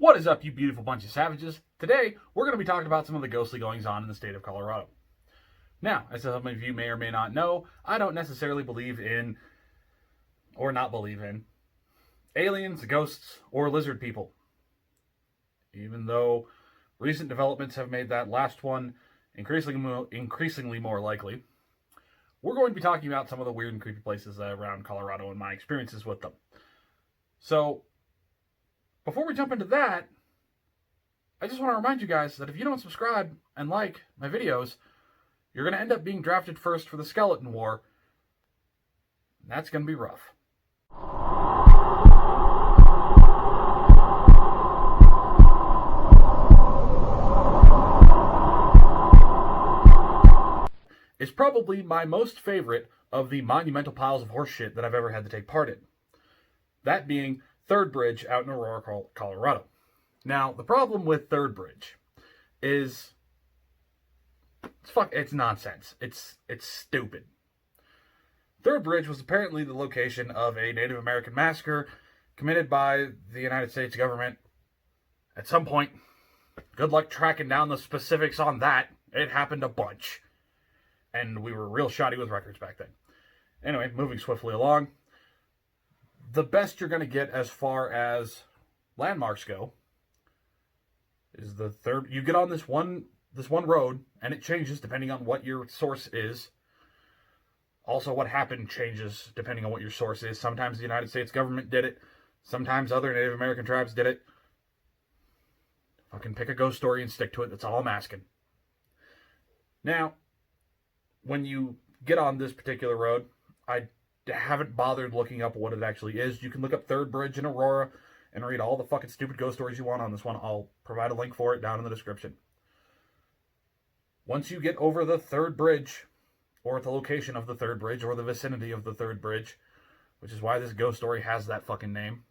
What is up, you beautiful bunch of savages? Today, we're going to be talking about some of the ghostly goings-on in the state of Colorado. Now, as some of you may or may not know, I don't necessarily believe in, or not believe in, aliens, ghosts, or lizard people. Even though recent developments have made that last one increasingly more likely, we're going to be talking about some of the weird and creepy places around Colorado and my experiences with them. So, before we jump into that, I just want to remind you guys that if you don't subscribe and like my videos, you're going to end up being drafted first for the Skeleton War. And that's going to be rough. It's probably my most favorite of the monumental piles of horseshit that I've ever had to take part in. That being Third Bridge out in Aurora, Colorado. Now, the problem with Third Bridge is it's nonsense. It's stupid. Third Bridge was apparently the location of a Native American massacre committed by the United States government at some point. Good luck tracking down the specifics on that. It happened a bunch. And we were real shoddy with records back then. Anyway, moving swiftly along. The best you're going to get as far as landmarks go is the third. You get on this one road, and it changes depending on what your source is. Also, what happened changes depending on what your source is. Sometimes the United States government did it. Sometimes other Native American tribes did it. Fucking pick a ghost story and stick to it. That's all I'm asking. Now, when you get on this particular road, I haven't bothered looking up what it actually is. You can look up Third Bridge in Aurora and read all the fucking stupid ghost stories you want on this one. I'll provide a link for it down in the description. Once you get over the Third Bridge, or at the location of the Third Bridge, or the vicinity of the Third Bridge, which is why this ghost story has that fucking name,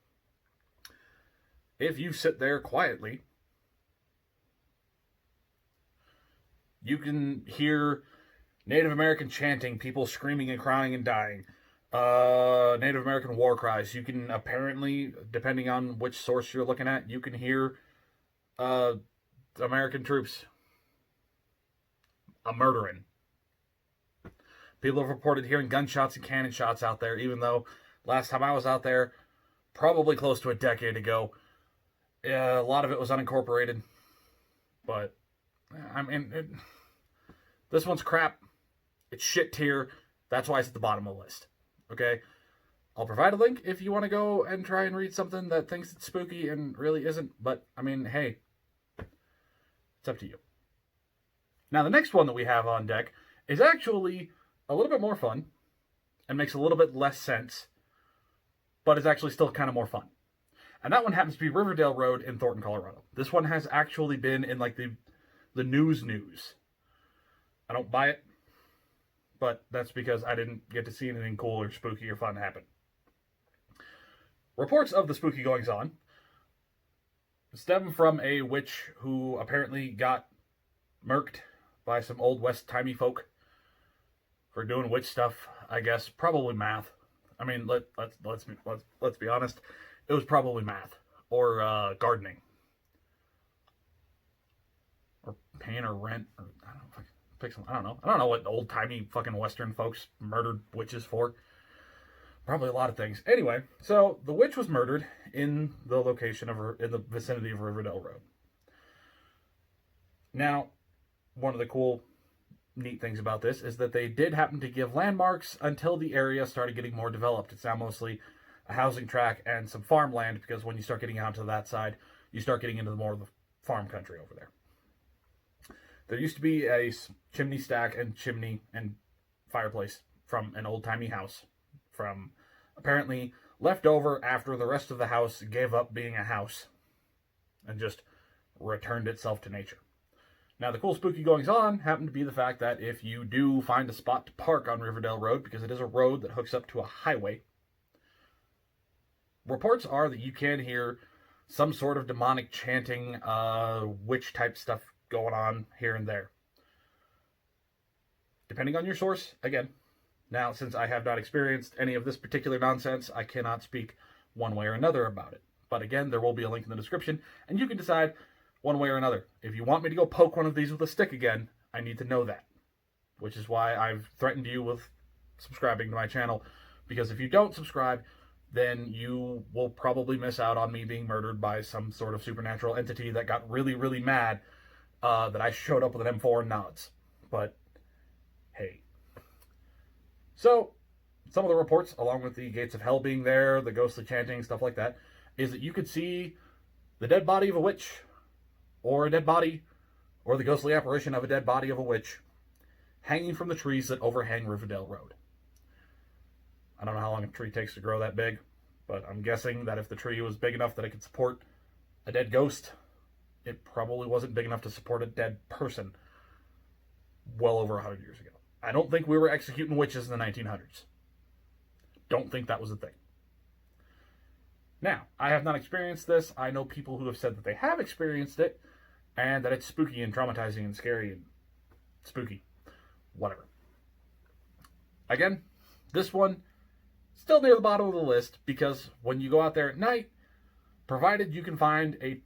if you sit there quietly, you can hear Native American chanting, people screaming and crying and dying. Native American war cries. You can apparently, depending on which source you're looking at, you can hear American troops murdering. People have reported hearing gunshots and cannon shots out there, even though last time I was out there, probably close to a decade ago, a lot of it was unincorporated. But, I mean, this one's crap. It's shit tier. That's why it's at the bottom of the list. Okay? I'll provide a link if you want to go and try and read something that thinks it's spooky and really isn't. But, I mean, hey. It's up to you. Now, the next one that we have on deck is actually a little bit more fun and makes a little bit less sense, but is actually still kind of more fun. And that one happens to be Riverdale Road in Thornton, Colorado. This one has actually been in, like, the news. I don't buy it. But that's because I didn't get to see anything cool or spooky or fun happen. Reports of the spooky goings-on stem from a witch who apparently got murked by some old west-timey folk for doing witch stuff. I guess probably math. I mean, let's be honest. It was probably math or gardening or paying her rent. Or, I don't know. I don't know what old-timey fucking Western folks murdered witches for. Probably a lot of things. Anyway, so the witch was murdered in the location in the vicinity of Riverdale Road. Now, one of the cool, neat things about this is that they did happen to give landmarks until the area started getting more developed. It's now mostly a housing tract and some farmland, because when you start getting out to that side, you start getting into more of the farm country over there. There used to be a chimney stack and chimney and fireplace from an old-timey house, from apparently left over after the rest of the house gave up being a house and just returned itself to nature. Now, the cool spooky goings-on happen to be the fact that if you do find a spot to park on Riverdale Road, because it is a road that hooks up to a highway, reports are that you can hear some sort of demonic chanting, witch-type stuff going on here and there. Depending on your source, again. Now, since I have not experienced any of this particular nonsense, I cannot speak one way or another about it. But again, there will be a link in the description, and you can decide one way or another. If you want me to go poke one of these with a stick again, I need to know that. Which is why I've threatened you with subscribing to my channel. Because if you don't subscribe, then you will probably miss out on me being murdered by some sort of supernatural entity that got really, really mad that I showed up with an M4 and nods. But, hey. So, some of the reports, along with the gates of hell being there, the ghostly chanting, stuff like that, is that you could see the dead body of a witch, or a dead body, or the ghostly apparition of a dead body of a witch, hanging from the trees that overhang Riverdale Road. I don't know how long a tree takes to grow that big, but I'm guessing that if the tree was big enough that it could support a dead ghost, it probably wasn't big enough to support a dead person well over 100 years ago. I don't think we were executing witches in the 1900s. Don't think that was a thing. Now, I have not experienced this. I know people who have said that they have experienced it, and that it's spooky and traumatizing and scary and spooky. Whatever. Again, this one, still near the bottom of the list, because when you go out there at night, provided you can find a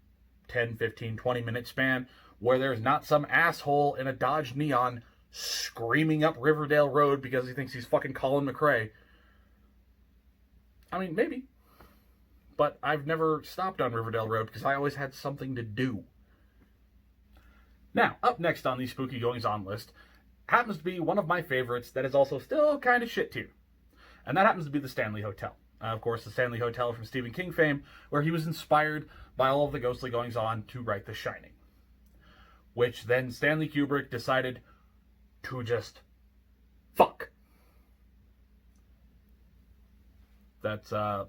10, 15, 20-minute span where there's not some asshole in a Dodge Neon screaming up Riverdale Road because he thinks he's fucking Colin McRae. I mean, maybe. But I've never stopped on Riverdale Road because I always had something to do. Now, up next on the spooky goings-on list happens to be one of my favorites that is also still kind of shit tier. And that happens to be the Stanley Hotel. Of course, the Stanley Hotel from Stephen King fame, where he was inspired by all of the ghostly goings-on to write The Shining. Which then Stanley Kubrick decided to just fuck. That's, I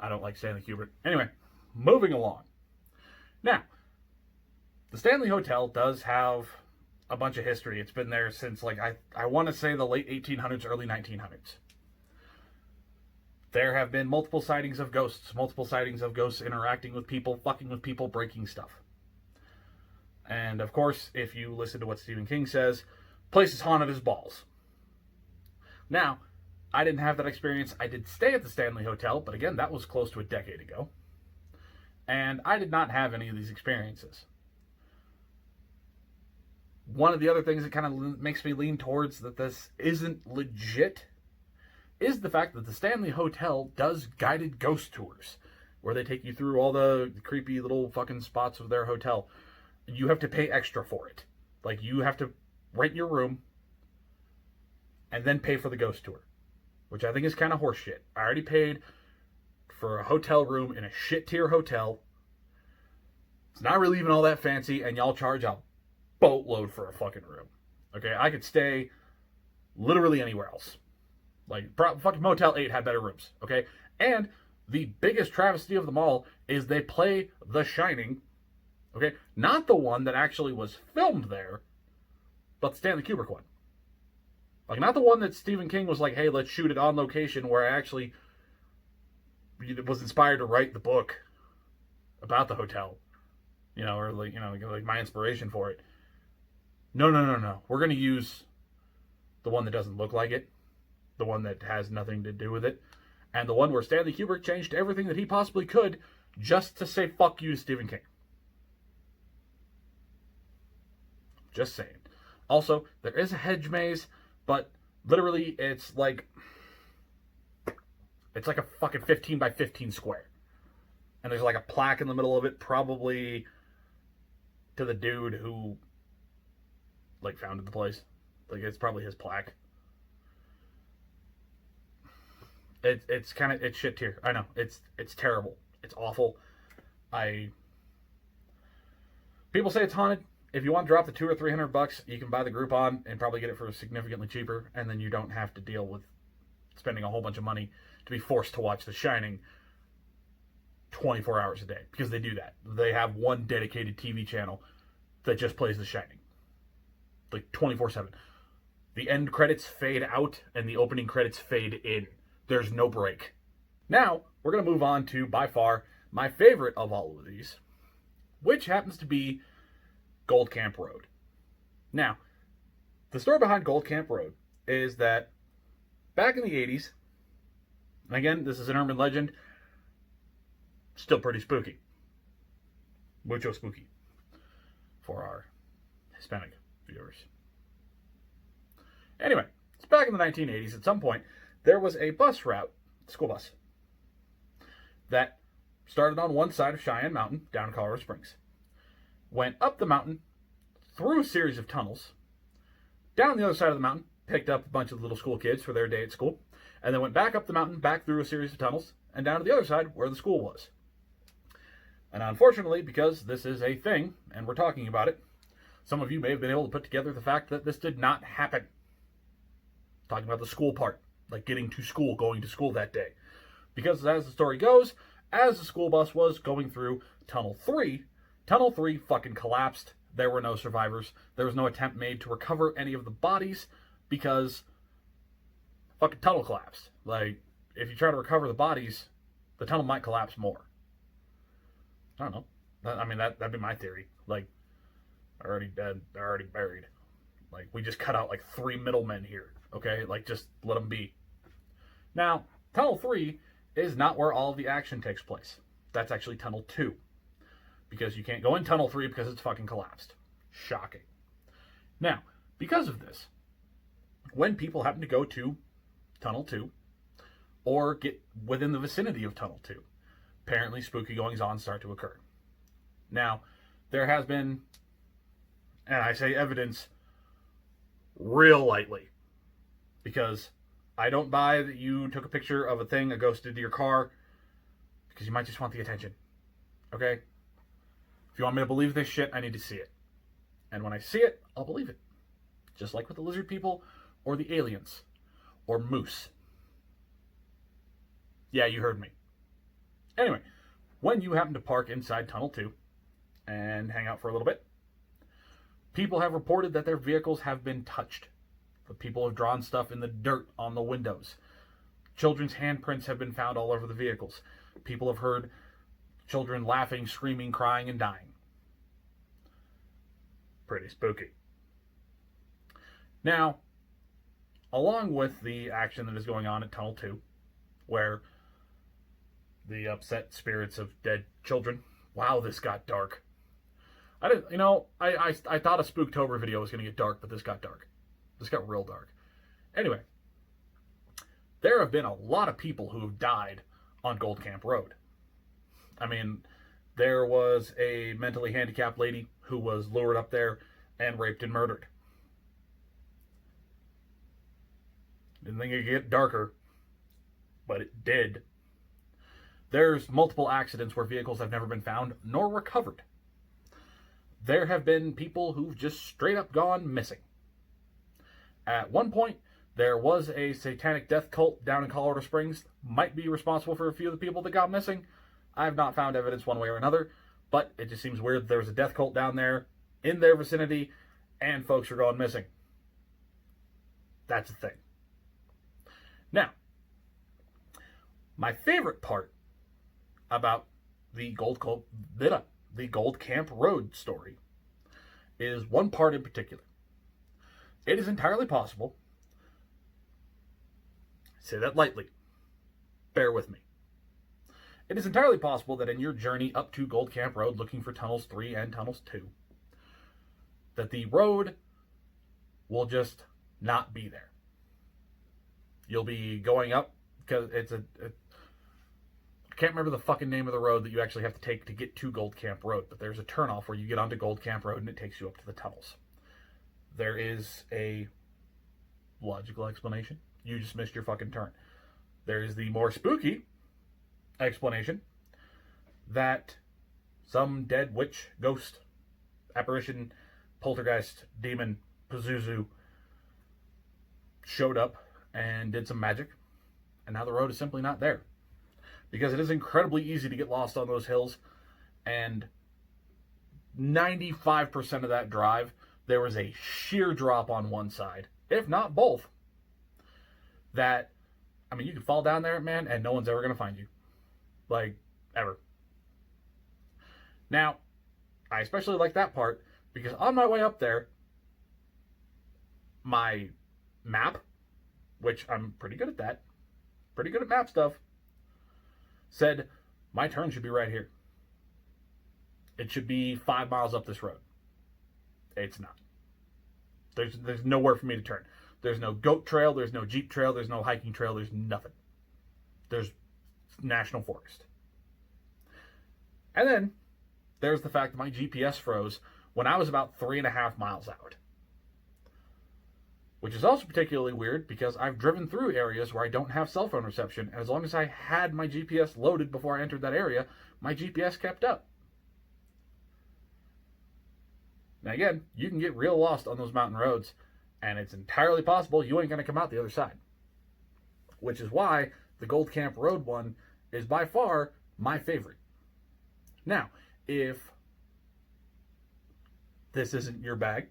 don't like Stanley Kubrick. Anyway, moving along. Now, the Stanley Hotel does have a bunch of history. It's been there since, like, I want to say the late 1800s, early 1900s. There have been multiple sightings of ghosts interacting with people, fucking with people, breaking stuff. And, of course, if you listen to what Stephen King says, place is haunted as balls. Now, I didn't have that experience. I did stay at the Stanley Hotel, but again, that was close to a decade ago. And I did not have any of these experiences. One of the other things that kind of makes me lean towards that this isn't legit is the fact that the Stanley Hotel does guided ghost tours, where they take you through all the creepy little fucking spots of their hotel. You have to pay extra for it. Like, you have to rent your room and then pay for the ghost tour, which I think is kind of horseshit. I already paid for a hotel room in a shit tier hotel. It's not really even all that fancy, and y'all charge a boatload for a fucking room. Okay, I could stay literally anywhere else. Like, fucking Motel 8 had better rooms, okay? And the biggest travesty of them all is they play The Shining, okay? Not the one that actually was filmed there, but the Stanley Kubrick one. Like, not the one that Stephen King was like, hey, let's shoot it on location, where I actually was inspired to write the book about the hotel. You know, or like, you know, like my inspiration for it. No. We're going to use the one that doesn't look like it. The one that has nothing to do with it. And the one where Stanley Kubrick changed everything that he possibly could just to say fuck you to Stephen King. Just saying. Also, there is a hedge maze, but literally it's like a fucking 15 by 15 square. And there's like a plaque in the middle of it, probably to the dude who like founded the place. Like, it's probably his plaque. It's kind of, it's shit tier. I know. It's terrible. It's awful. People say it's haunted. If you want to drop the $200 or $300, you can buy the Groupon and probably get it for significantly cheaper, and then you don't have to deal with spending a whole bunch of money to be forced to watch The Shining 24 hours a day, because they do that. They have one dedicated TV channel that just plays The Shining, like 24/7. The end credits fade out and the opening credits fade in. There's no break. Now, we're going to move on to, by far, my favorite of all of these, which happens to be Gold Camp Road. Now, the story behind Gold Camp Road is that back in the 80s, and again, this is an urban legend, Still pretty spooky. Mucho spooky for our Hispanic viewers. Anyway, it's back in the 1980s. At some point, there was a bus route, school bus, that started on one side of Cheyenne Mountain down in Colorado Springs, went up the mountain, through a series of tunnels, down the other side of the mountain, picked up a bunch of little school kids for their day at school, and then went back up the mountain, back through a series of tunnels, and down to the other side where the school was. And unfortunately, because this is a thing, and we're talking about it, some of you may have been able to put together the fact that this did not happen. Talking about the school part, like getting to school, going to school that day. Because as the story goes, as the school bus was going through Tunnel 3 fucking collapsed. There were no survivors. There was no attempt made to recover any of the bodies because fucking tunnel collapsed. Like, if you try to recover the bodies, the tunnel might collapse more. I don't know. I mean, that'd be my theory. Like, they're already dead. They're already buried. Like, we just cut out like 3 middlemen here. Okay? Like, just let them be. Now, Tunnel 3 is not where all of the action takes place. That's actually Tunnel 2. Because you can't go in Tunnel 3 because it's fucking collapsed. Shocking. Now, because of this, when people happen to go to Tunnel 2, or get within the vicinity of Tunnel 2, apparently spooky goings-on start to occur. Now, there has been, and I say evidence real lightly, because I don't buy that you took a picture of a thing, a ghost did to your car, because you might just want the attention. Okay? If you want me to believe this shit, I need to see it. And when I see it, I'll believe it. Just like with the lizard people, or the aliens, or moose. Yeah, you heard me. Anyway, when you happen to park inside Tunnel 2 and hang out for a little bit, people have reported that their vehicles have been touched. The people have drawn stuff in the dirt on the windows. Children's handprints have been found all over the vehicles. People have heard children laughing, screaming, crying, and dying. Pretty spooky. Now, along with the action that is going on at Tunnel 2, where the upset spirits of dead children. Wow, this got dark. I thought a Spooktober video was going to get dark, but this got dark. This got real dark. Anyway, there have been a lot of people who have died on Gold Camp Road. I mean, there was a mentally handicapped lady who was lured up there and raped and murdered. Didn't think it could get darker, but it did. There's multiple accidents where vehicles have never been found nor recovered. There have been people who've just straight up gone missing. At one point, there was a satanic death cult down in Colorado Springs. Might be responsible for a few of the people that got missing. I have not found evidence one way or another, but it just seems weird that there was a death cult down there in their vicinity and folks are going missing. That's a thing. Now, my favorite part about the Gold Camp Road story is one part in particular. It is entirely possible, I say that lightly, bear with me. It is entirely possible that in your journey up to Gold Camp Road looking for Tunnels 3 and Tunnels 2, that the road will just not be there. You'll be going up, because it's I can't remember the fucking name of the road that you actually have to take to get to Gold Camp Road, but there's a turnoff where you get onto Gold Camp Road and it takes you up to the tunnels. There is a logical explanation. You just missed your fucking turn. There is the more spooky explanation that some dead witch, ghost, apparition, poltergeist, demon, Pazuzu showed up and did some magic, and now the road is simply not there. Because it is incredibly easy to get lost on those hills, and 95% of that drive, there was a sheer drop on one side, if not both, that, I mean, you could fall down there, man, and no one's ever going to find you. Like, ever. Now, I especially like that part, because on my way up there, my map, which I'm pretty good at that, pretty good at map stuff, said my turn should be right here. It should be 5 miles up this road. It's not. There's nowhere for me to turn. There's no goat trail, there's no jeep trail, there's no hiking trail, there's nothing. There's national forest. And then there's the fact that my GPS froze when I was about 3.5 miles out. Which is also particularly weird because I've driven through areas where I don't have cell phone reception, and as long as I had my GPS loaded before I entered that area, my GPS kept up. Now again, you can get real lost on those mountain roads, and it's entirely possible you ain't going to come out the other side. Which is why the Gold Camp Road one is by far my favorite. Now, if this isn't your bag,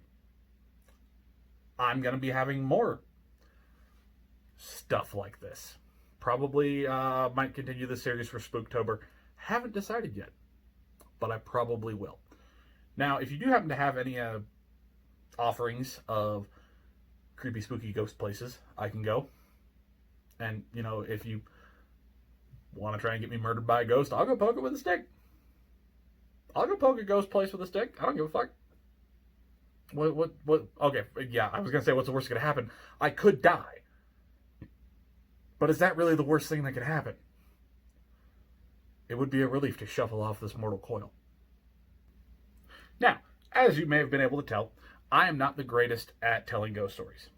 I'm going to be having more stuff like this. Probably might continue the series for Spooktober. Haven't decided yet, but I probably will. Now, if you do happen to have any offerings of creepy, spooky ghost places, I can go. And, you know, if you want to try and get me murdered by a ghost, I'll go poke it with a stick. I'll go poke a ghost place with a stick. I don't give a fuck. What? Okay, yeah, I was going to say, what's the worst that could happen? I could die. But is that really the worst thing that could happen? It would be a relief to shuffle off this mortal coil. Now, as you may have been able to tell, I am not the greatest at telling ghost stories.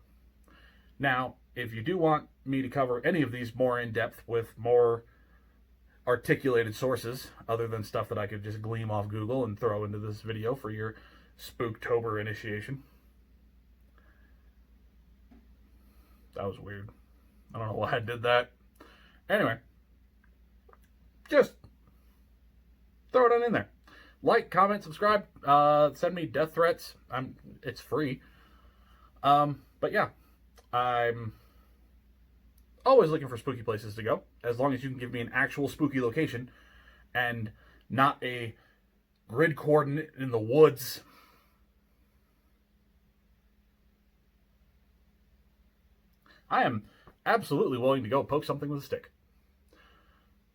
Now, if you do want me to cover any of these more in depth with more articulated sources, other than stuff that I could just gleam off Google and throw into this video for your Spooktober initiation. That was weird. I don't know why I did that. Anyway, just throw it on in there. Like, comment, subscribe, send me death threats. It's free. But yeah, I'm always looking for spooky places to go, as long as you can give me an actual spooky location and not a grid coordinate in the woods. I am absolutely willing to go poke something with a stick,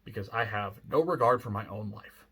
because I have no regard for my own life.